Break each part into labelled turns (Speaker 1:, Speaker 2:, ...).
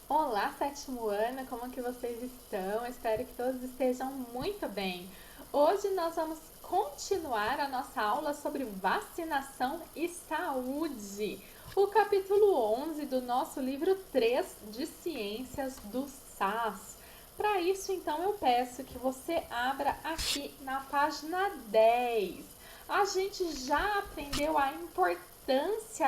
Speaker 1: Olá, sétimo ano, como que vocês estão? Espero que todos estejam muito bem. Hoje nós vamos continuar a nossa aula sobre vacinação e saúde. O capítulo 11 do nosso livro 3 de Ciências do SAS. Para isso, então, eu peço que você abra aqui na página 10. A gente já aprendeu a importância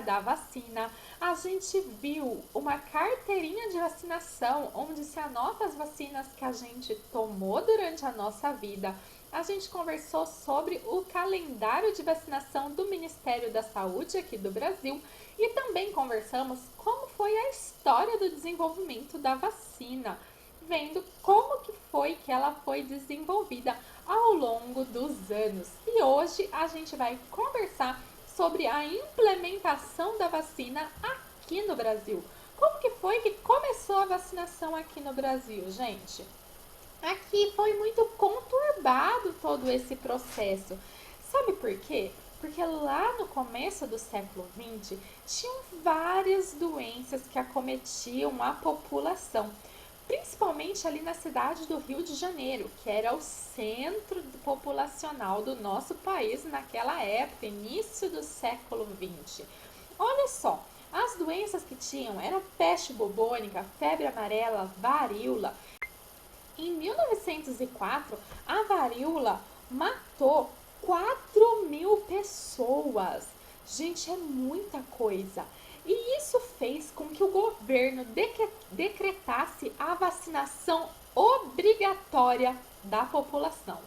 Speaker 1: da vacina. A gente viu uma carteirinha de vacinação onde se anota as vacinas que a gente tomou durante a nossa vida. A gente conversou sobre o calendário de vacinação do Ministério da Saúde aqui do Brasil e também conversamos como foi a história do desenvolvimento da vacina, vendo como que foi que ela foi desenvolvida ao longo dos anos. E hoje a gente vai conversar sobre a implementação da vacina aqui no Brasil. Como que foi que começou a vacinação aqui no Brasil, gente? Aqui foi muito conturbado todo esse processo. Sabe por quê? Porque lá no começo do século XX tinham várias doenças que acometiam a população, principalmente ali na cidade do Rio de Janeiro, que era o centro populacional do nosso país naquela época, início do século XX. Olha só, as doenças que tinham eram peste bubônica, febre amarela, varíola. Em 1904, a varíola matou 4.000 pessoas. Gente, é muita coisa. E isso fez com que o governo decretasse a vacinação obrigatória da população.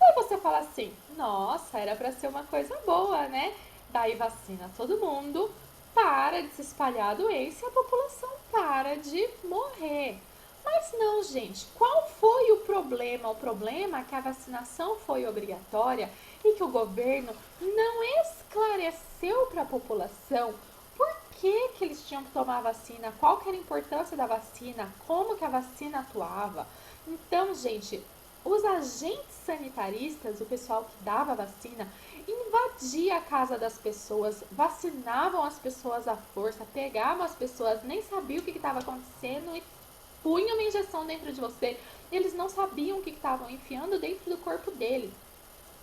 Speaker 1: Aí você fala assim: nossa, era para ser uma coisa boa, né? Daí vacina todo mundo, para de se espalhar a doença e a população para de morrer. Mas não, gente, qual foi o problema? O problema é que a vacinação foi obrigatória e que o governo não esclareceu para a população por que eles tinham que tomar a vacina, qual que era a importância da vacina, como que a vacina atuava. Então, gente, os agentes sanitaristas, o pessoal que dava vacina, invadia a casa das pessoas, vacinavam as pessoas à força, pegavam as pessoas, nem sabiam o que estava acontecendo e punham uma injeção dentro de você. Eles não sabiam o que estavam enfiando dentro do corpo deles.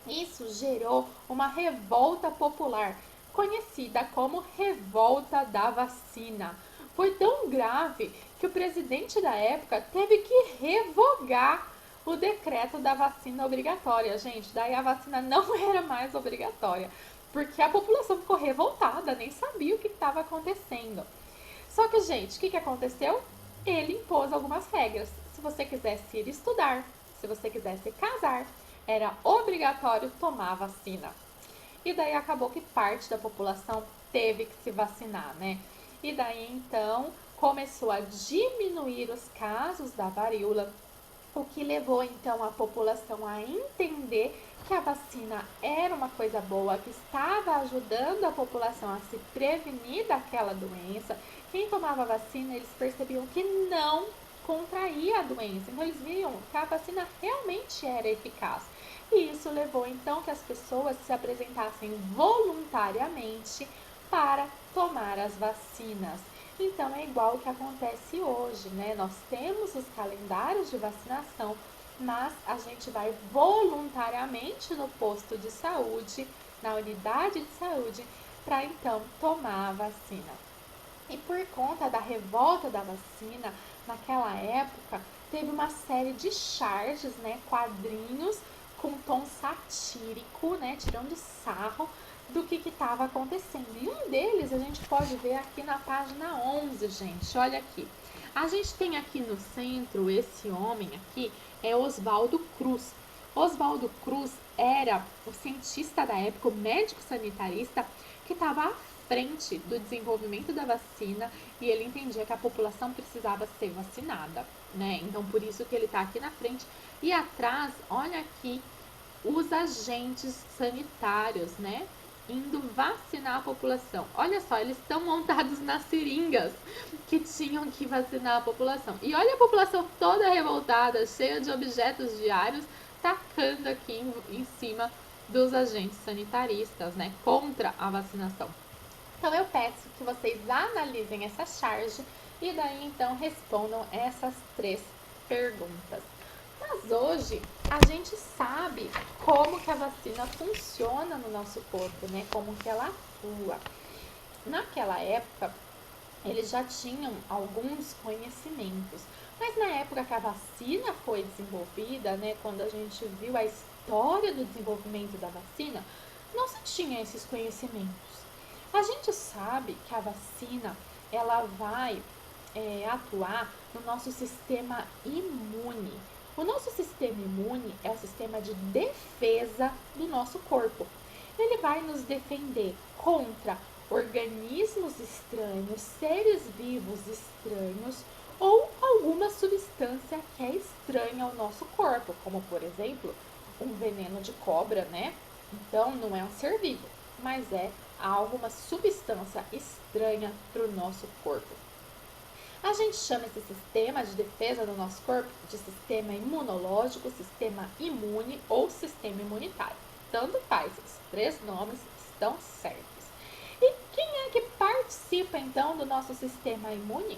Speaker 1: Isso gerou uma revolta popular, conhecida como Revolta da Vacina. Foi tão grave que o presidente da época teve que revogar o decreto da vacina obrigatória. Gente, daí a vacina não era mais obrigatória, porque a população ficou revoltada, nem sabia o que estava acontecendo. Só que, gente, o que aconteceu? Ele impôs algumas regras. Se você quisesse ir estudar, se você quisesse casar, era obrigatório tomar a vacina. E daí acabou que parte da população teve que se vacinar, né? E daí então começou a diminuir os casos da varíola, o que levou então a população a entender que a vacina era uma coisa boa, que estava ajudando a população a se prevenir daquela doença. Quem tomava vacina, eles percebiam que não contraía a doença. Então eles viam que a vacina realmente era eficaz. E isso levou então que as pessoas se apresentassem voluntariamente para tomar as vacinas. Então é igual o que acontece hoje, né? Nós temos os calendários de vacinação, mas a gente vai voluntariamente no posto de saúde, na unidade de saúde, para então tomar a vacina. E por conta da revolta da vacina, naquela época, teve uma série de charges, né, quadrinhos com tom satírico, né, tirando sarro do que estava acontecendo. E um deles a gente pode ver aqui na página 11, gente. Olha aqui. A gente tem aqui no centro esse homem aqui, é Oswaldo Cruz. Oswaldo Cruz era o cientista da época, o médico sanitarista que estava à frente do desenvolvimento da vacina e ele entendia que a população precisava ser vacinada, né? Então por isso que ele está aqui na frente. E atrás, olha aqui, os agentes sanitários, né? Indo vacinar a população. Olha só, eles estão montados nas seringas que tinham que vacinar a população. E olha a população toda revoltada, cheia de objetos diários, tacando aqui em cima dos agentes sanitaristas, né? Contra a vacinação. Então eu peço que vocês analisem essa charge, E daí então respondam essas 3 perguntas. Mas hoje a gente sabe como que a vacina funciona no nosso corpo, né? Como que ela atua. Naquela época, eles já tinham alguns conhecimentos. Mas na época que a vacina foi desenvolvida, né, quando a gente viu a história do desenvolvimento da vacina, não se tinha esses conhecimentos. A gente sabe que a vacina ela vai atuar no nosso sistema imune. O nosso sistema imune é o sistema de defesa do nosso corpo. Ele vai nos defender contra organismos estranhos, seres vivos estranhos ou alguma substância que é estranha ao nosso corpo, como por exemplo, um veneno de cobra, né? Então não é um ser vivo, mas é alguma substância estranha para o nosso corpo. A gente chama esse sistema de defesa do nosso corpo de sistema imunológico, sistema imune ou sistema imunitário. Tanto faz, os 3 nomes estão certos. E quem é que participa então do nosso sistema imune?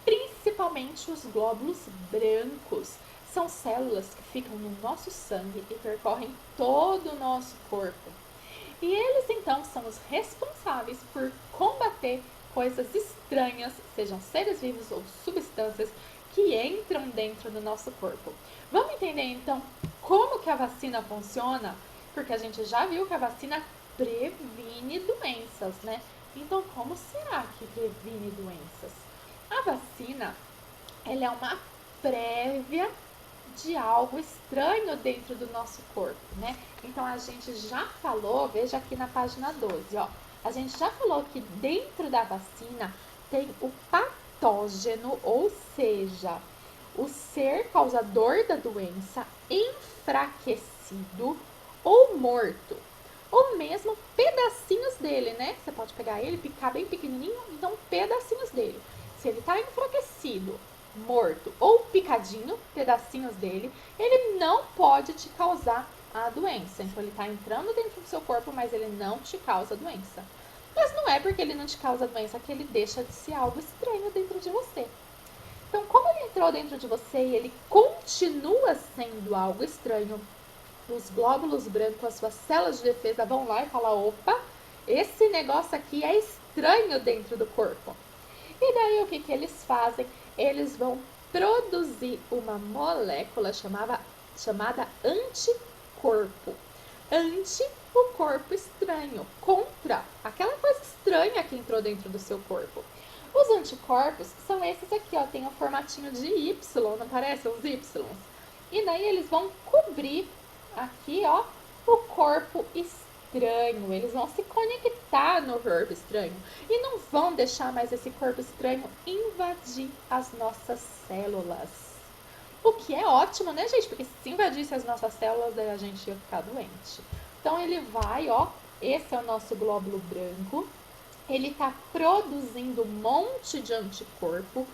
Speaker 1: Principalmente os glóbulos brancos. São células que ficam no nosso sangue e percorrem todo o nosso corpo. E eles então são os responsáveis por combater coisas estranhas, sejam seres vivos ou substâncias que entram dentro do nosso corpo. Vamos entender então como que a vacina funciona? Porque a gente já viu que a vacina previne doenças, né? Então, como será que previne doenças? A vacina, ela é uma prévia de algo estranho dentro do nosso corpo, né? Então, a gente já falou, veja aqui na página 12, ó. A gente já falou que dentro da vacina tem o patógeno, ou seja, o ser causador da doença enfraquecido ou morto, ou mesmo pedacinhos dele, né? Você pode pegar ele, picar bem pequenininho, então pedacinhos dele. Se ele está enfraquecido, morto ou picadinho, pedacinhos dele, ele não pode te causar a doença. Então ele está entrando dentro do seu corpo, mas ele não te causa doença. Mas não é porque ele não te causa doença que ele deixa de ser algo estranho dentro de você. Então, como ele entrou dentro de você e ele continua sendo algo estranho, os glóbulos brancos, as suas células de defesa vão lá e falam: opa, esse negócio aqui é estranho dentro do corpo. E daí o que eles fazem? Eles vão produzir uma molécula chamada anticorpo. Anti o corpo estranho, contra aquela coisa estranha que entrou dentro do seu corpo. Os anticorpos são esses aqui, ó, tem o formatinho de Y, não parece os Y? E daí eles vão cobrir aqui, ó, o corpo estranho. Eles vão se conectar no corpo estranho e não vão deixar mais esse corpo estranho invadir as nossas células. O que é ótimo, né, gente? Porque se invadisse as nossas células, daí a gente ia ficar doente. Então ele vai, ó, esse é o nosso glóbulo branco. Ele está produzindo um monte de anticorpo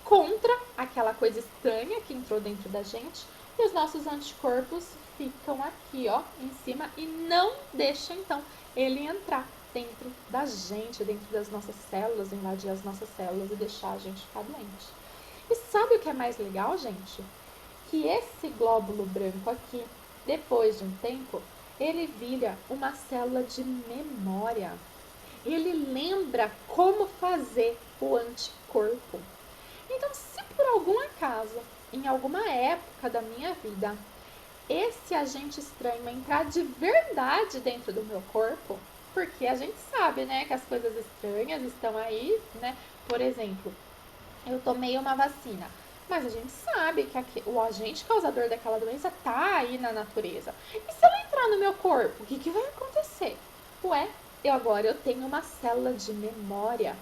Speaker 1: contra aquela coisa estranha que entrou dentro da gente. E os nossos anticorpos ficam aqui, ó, em cima e não deixam, então, ele entrar dentro da gente, dentro das nossas células, invadir as nossas células e deixar a gente ficar doente. E sabe o que é mais legal, gente? Que esse glóbulo branco aqui, depois de um tempo, ele vira uma célula de memória. Ele lembra como fazer o anticorpo. Então, se por algum acaso, em alguma época da minha vida, esse agente estranho entrar de verdade dentro do meu corpo, porque a gente sabe, né, que as coisas estranhas estão aí, né? Por exemplo, eu tomei uma vacina, mas a gente sabe que o agente causador daquela doença tá aí na natureza. E se ela entrar no meu corpo, o que vai acontecer? Ué, agora eu tenho uma célula de memória.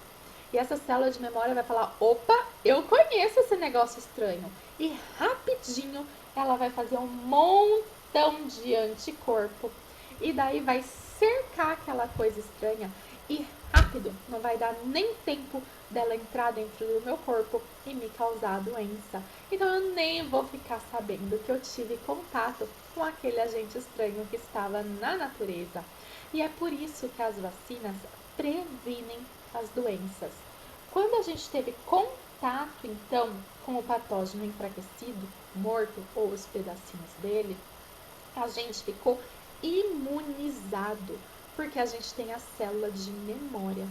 Speaker 1: E essa célula de memória vai falar: opa, eu conheço esse negócio estranho. E rapidinho ela vai fazer um montão de anticorpo. E daí vai cercar aquela coisa estranha. E rápido, não vai dar nem tempo dela entrar dentro do meu corpo e me causar a doença. Então eu nem vou ficar sabendo que eu tive contato com aquele agente estranho que estava na natureza. E é por isso que as vacinas previnem as doenças. Quando a gente teve contato contato, então, com o patógeno enfraquecido, morto ou os pedacinhos dele, a gente ficou imunizado, porque a gente tem a célula de memória.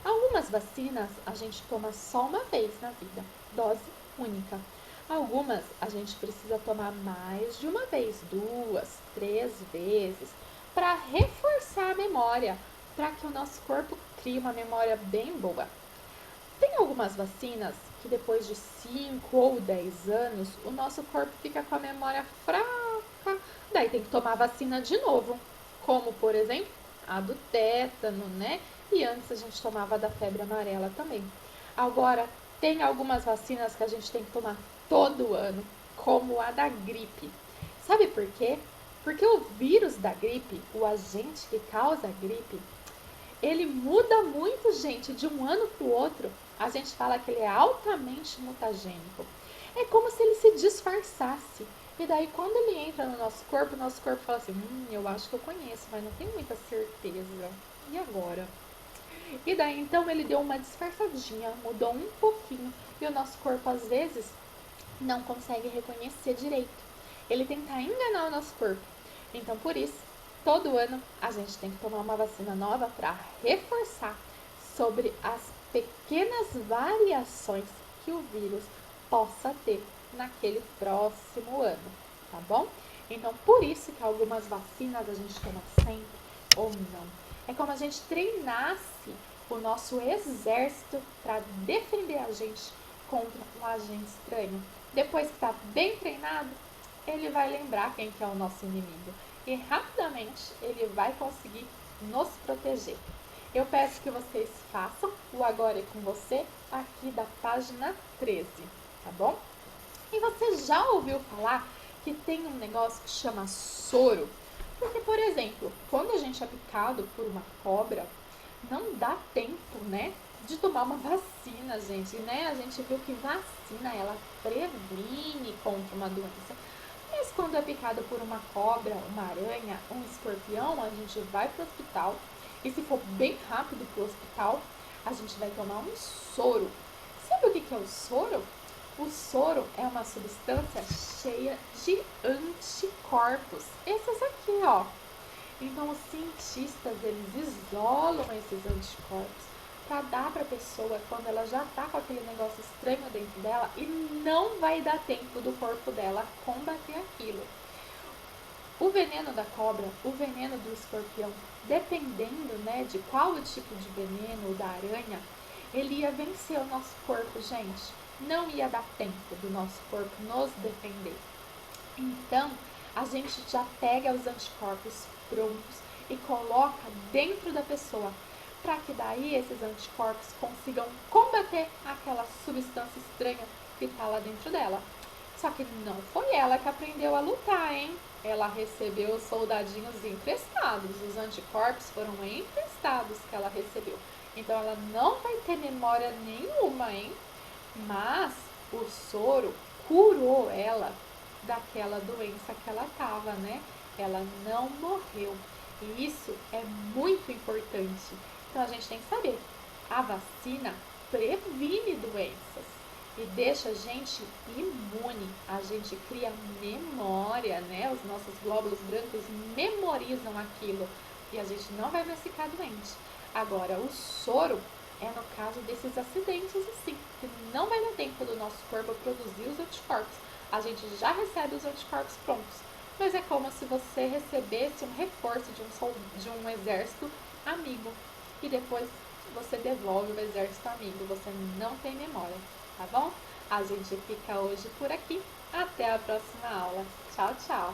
Speaker 1: Algumas vacinas a gente toma só uma vez na vida, dose única. Algumas a gente precisa tomar mais de uma vez, 2, 3 vezes, para reforçar a memória, para que o nosso corpo crie uma memória bem boa. Tem algumas vacinas que depois de 5 ou 10 anos, o nosso corpo fica com a memória fraca, daí tem que tomar vacina de novo, como por exemplo a do tétano, né? E antes a gente tomava da febre amarela também. Agora, tem algumas vacinas que a gente tem que tomar todo ano, como a da gripe. Sabe por quê? Porque o vírus da gripe, o agente que causa a gripe, ele muda muito, gente, de um ano para o outro. A gente fala que ele é altamente mutagênico. É como se ele se disfarçasse. E daí, quando ele entra no nosso corpo fala assim: eu acho que eu conheço, mas não tenho muita certeza. E agora? E daí, então, ele deu uma disfarçadinha, mudou um pouquinho. E o nosso corpo, às vezes, não consegue reconhecer direito. Ele tenta enganar o nosso corpo. Então, por isso, todo ano a gente tem que tomar uma vacina nova para reforçar sobre as pequenas variações que o vírus possa ter naquele próximo ano, tá bom? Então, por isso que algumas vacinas a gente toma sempre ou não. É como a gente treinasse o nosso exército para defender a gente contra um agente estranho. Depois que está bem treinado, ele vai lembrar quem que é o nosso inimigo e rapidamente ele vai conseguir nos proteger. Eu peço que vocês façam o Agora é com você aqui da página 13, tá bom? E você já ouviu falar que tem um negócio que chama soro? Porque, por exemplo, quando a gente é picado por uma cobra, não dá tempo, né, de tomar uma vacina, gente, né? A gente viu que vacina, ela previne contra uma doença. Mas quando é picado por uma cobra, uma aranha, um escorpião, a gente vai para o hospital. E se for bem rápido para o hospital, a gente vai tomar um soro. Sabe o que é o soro? O soro é uma substância cheia de anticorpos. Esses aqui, ó. Então, os cientistas, eles isolam esses anticorpos para dar para a pessoa quando ela já está com aquele negócio estranho dentro dela e não vai dar tempo do corpo dela combater aquilo. O veneno da cobra, o veneno do escorpião, dependendo, né, de qual o tipo de veneno ou da aranha, ele ia vencer o nosso corpo, gente. Não ia dar tempo do nosso corpo nos defender. Então, a gente já pega os anticorpos prontos e coloca dentro da pessoa, para que daí esses anticorpos consigam combater aquela substância estranha que está lá dentro dela. Só que não foi ela que aprendeu a lutar, hein? Ela recebeu os soldadinhos emprestados, os anticorpos foram emprestados que ela recebeu. Então ela não vai ter memória nenhuma, hein? Mas o soro curou ela daquela doença que ela tava, né? Ela não morreu. E isso é muito importante. Então a gente tem que saber, a vacina previne doenças e deixa a gente imune. A gente cria memória, né? Os nossos glóbulos brancos memorizam aquilo e a gente não vai mais ficar doente. Agora, o soro é no caso desses acidentes assim, que não vai dar tempo do nosso corpo produzir os anticorpos. A gente já recebe os anticorpos prontos, mas é como se você recebesse um reforço de um exército amigo e depois você devolve o exército amigo, você não tem memória, tá bom? A gente fica hoje por aqui, até a próxima aula. Tchau, tchau!